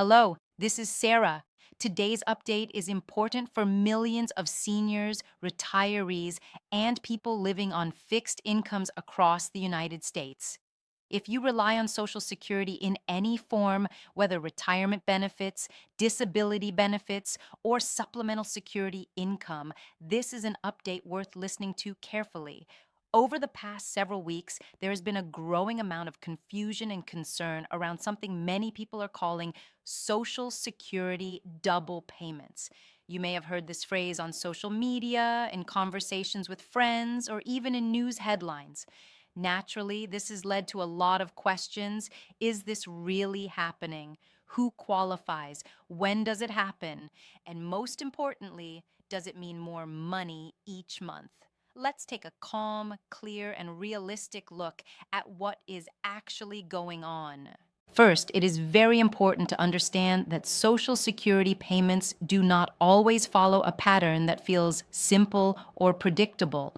Hello, this is Sarah. Today's update is important for millions of seniors, retirees, and people living on fixed incomes across the United States. If you rely on Social Security in any form, whether retirement benefits, disability benefits, or supplemental security income, this is an update worth listening to carefully. Over the past several weeks, there has been a growing amount of confusion and concern around something many people are calling Social Security double payments. You may have heard this phrase on social media, in conversations with friends, or even in news headlines. Naturally, this has led to a lot of questions. Is this really happening? Who qualifies? When does it happen? And most importantly, does it mean more money each month? Let's take a calm, clear, and realistic look at what is actually going on. First, it is very important to understand that Social Security payments do not always follow a pattern that feels simple or predictable.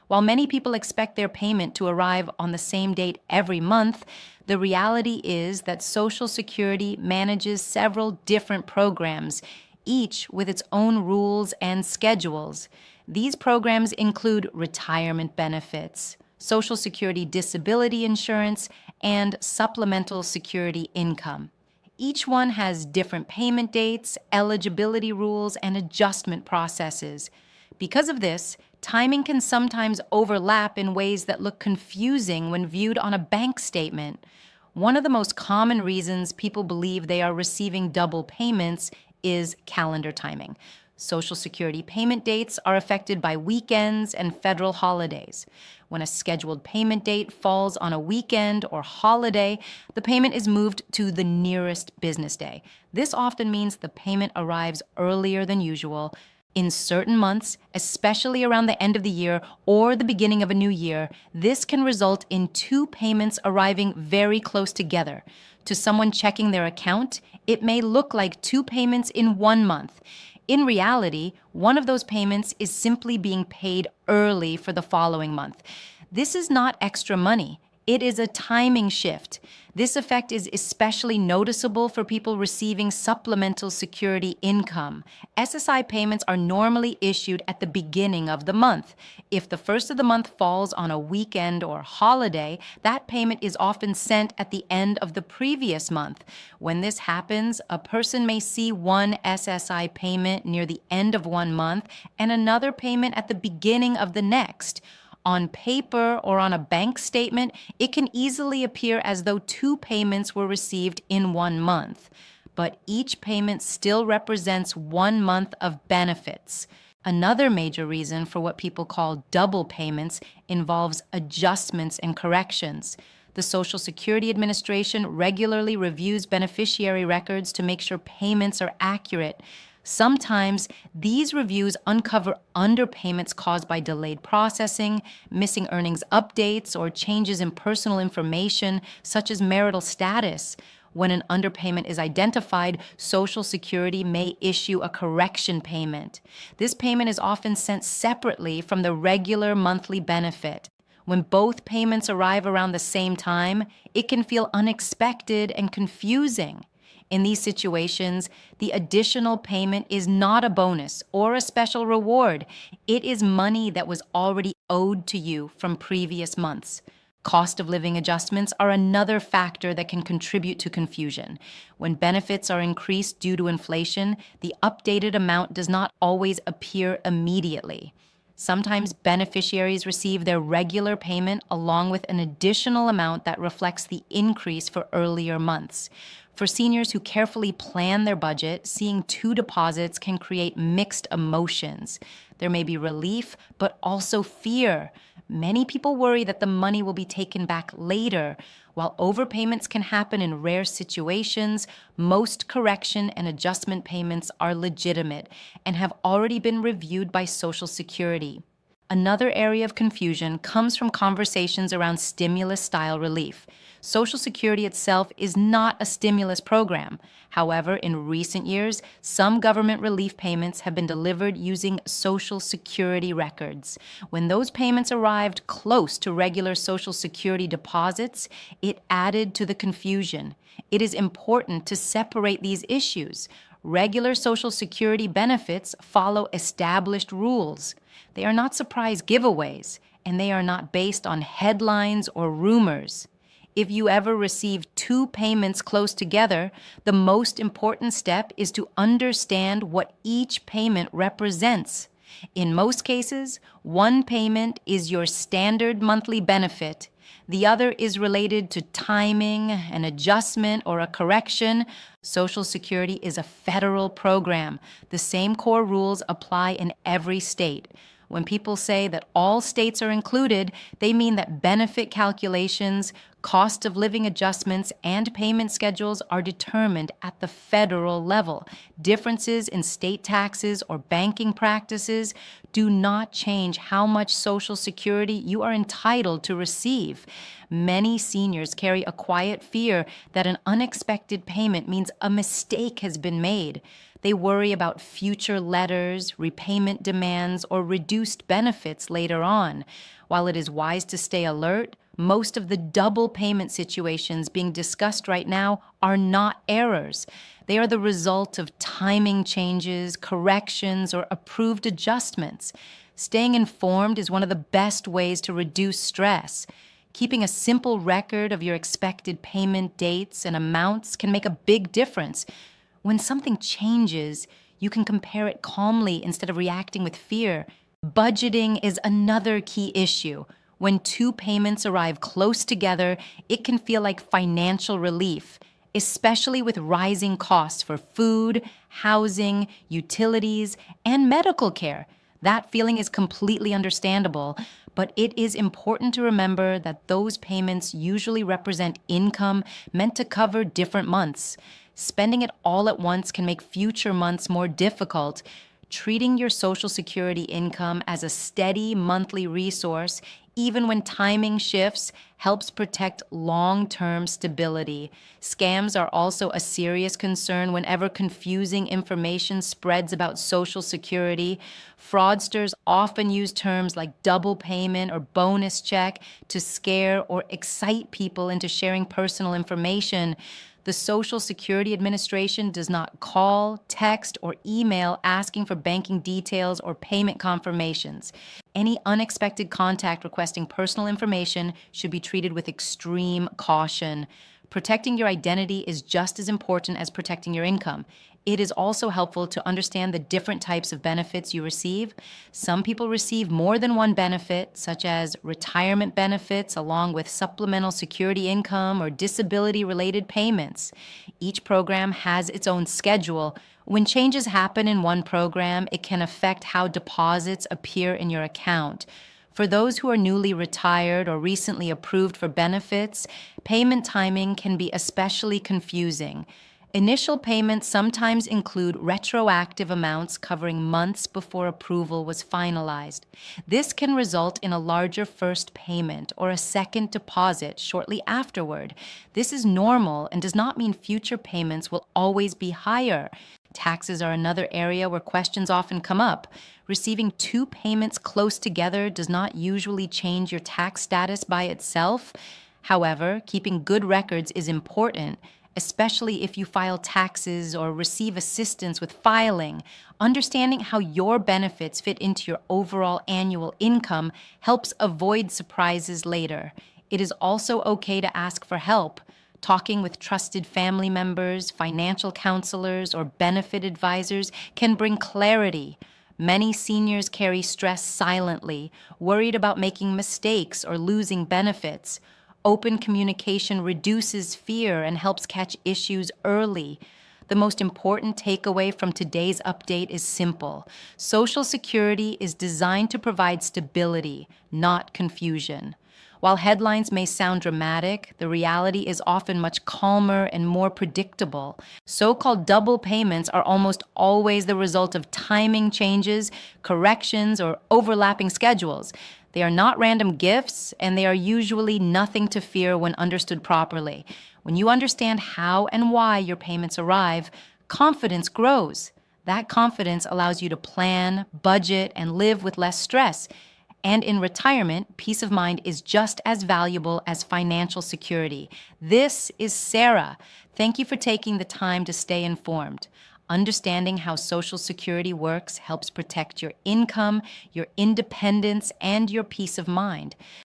While many people expect their payment to arrive on the same date every month, the reality is that Social Security manages several different programs, each with its own rules and schedules. These programs include retirement benefits, Social Security disability insurance, and supplemental security income. Each one has different payment dates, eligibility rules, and adjustment processes. Because of this, timing can sometimes overlap in ways that look confusing when viewed on a bank statement. One of the most common reasons people believe they are receiving double payments is calendar timing. Social Security payment dates are affected by weekends and federal holidays. When a scheduled payment date falls on a weekend or holiday, the payment is moved to the nearest business day. This often means the payment arrives earlier than usual. In certain months, especially around the end of the year or the beginning of a new year, this can result in two payments arriving very close together. To someone checking their account, it may look like two payments in one month. In reality, one of those payments is simply being paid early for the following month. This is not extra money. It is a timing shift. This effect is especially noticeable for people receiving supplemental security income. SSI payments are normally issued at the beginning of the month. If the first of the month falls on a weekend or holiday, that payment is often sent at the end of the previous month. When this happens, a person may see one SSI payment near the end of one month and another payment at the beginning of the next. On paper or on a bank statement, it can easily appear as though two payments were received in one month. But each payment still represents 1 month of benefits. Another major reason for what people call double payments involves adjustments and corrections. The Social Security Administration regularly reviews beneficiary records to make sure payments are accurate. Sometimes these reviews uncover underpayments caused by delayed processing, missing earnings updates, or changes in personal information, such as marital status. When an underpayment is identified, Social Security may issue a correction payment. This payment is often sent separately from the regular monthly benefit. When both payments arrive around the same time, it can feel unexpected and confusing. In these situations, the additional payment is not a bonus or a special reward. It is money that was already owed to you from previous months. Cost of living adjustments are another factor that can contribute to confusion. When benefits are increased due to inflation, the updated amount does not always appear immediately. Sometimes beneficiaries receive their regular payment along with an additional amount that reflects the increase for earlier months. For seniors who carefully plan their budget, seeing two deposits can create mixed emotions. There may be relief, but also fear. Many people worry that the money will be taken back later. While overpayments can happen in rare situations, most correction and adjustment payments are legitimate and have already been reviewed by Social Security. Another area of confusion comes from conversations around stimulus-style relief. Social Security itself is not a stimulus program. However, in recent years, some government relief payments have been delivered using Social Security records. When those payments arrived close to regular Social Security deposits, it added to the confusion. It is important to separate these issues. Regular Social Security benefits follow established rules. They are not surprise giveaways, and they are not based on headlines or rumors. If you ever receive two payments close together, the most important step is to understand what each payment represents. In most cases, one payment is your standard monthly benefit. The other is related to timing, an adjustment, or a correction. Social Security is a federal program. The same core rules apply in every state. When people say that all states are included, they mean that benefit calculations, cost of living adjustments, and payment schedules are determined at the federal level. Differences in state taxes or banking practices do not change how much Social Security you are entitled to receive. Many seniors carry a quiet fear that an unexpected payment means a mistake has been made. They worry about future letters, repayment demands, or reduced benefits later on. While it is wise to stay alert, most of the double payment situations being discussed right now are not errors. They are the result of timing changes, corrections, or approved adjustments. Staying informed is one of the best ways to reduce stress. Keeping a simple record of your expected payment dates and amounts can make a big difference. When something changes, you can compare it calmly instead of reacting with fear. Budgeting is another key issue. When two payments arrive close together, it can feel like financial relief, especially with rising costs for food, housing, utilities, and medical care. That feeling is completely understandable, but it is important to remember that those payments usually represent income meant to cover different months. Spending it all at once can make future months more difficult. Treating your Social Security income as a steady monthly resource, even when timing shifts, helps protect long-term stability. Scams are also a serious concern whenever confusing information spreads about Social Security. Fraudsters often use terms like double payment or bonus check to scare or excite people into sharing personal information. The Social Security Administration does not call, text, or email asking for banking details or payment confirmations. Any unexpected contact requesting personal information should be treated with extreme caution. Protecting your identity is just as important as protecting your income. It is also helpful to understand the different types of benefits you receive. Some people receive more than one benefit, such as retirement benefits along with supplemental security income or disability-related payments. Each program has its own schedule. When changes happen in one program, it can affect how deposits appear in your account. For those who are newly retired or recently approved for benefits, payment timing can be especially confusing. Initial payments sometimes include retroactive amounts covering months before approval was finalized. This can result in a larger first payment or a second deposit shortly afterward. This is normal and does not mean future payments will always be higher. Taxes are another area where questions often come up. Receiving two payments close together does not usually change your tax status by itself. However, keeping good records is important, especially if you file taxes or receive assistance with filing. Understanding how your benefits fit into your overall annual income helps avoid surprises later. It is also okay to ask for help. Talking with trusted family members, financial counselors, or benefit advisors can bring clarity. Many seniors carry stress silently, worried about making mistakes or losing benefits. Open communication reduces fear and helps catch issues early. The most important takeaway from today's update is simple. Social Security is designed to provide stability, not confusion. While headlines may sound dramatic, the reality is often much calmer and more predictable. So-called double payments are almost always the result of timing changes, corrections, or overlapping schedules. They are not random gifts, and they are usually nothing to fear when understood properly. When you understand how and why your payments arrive, confidence grows. That confidence allows you to plan, budget, and live with less stress. And in retirement, peace of mind is just as valuable as financial security. This is Sarah. Thank you for taking the time to stay informed. Understanding how Social Security works helps protect your income, your independence, and your peace of mind.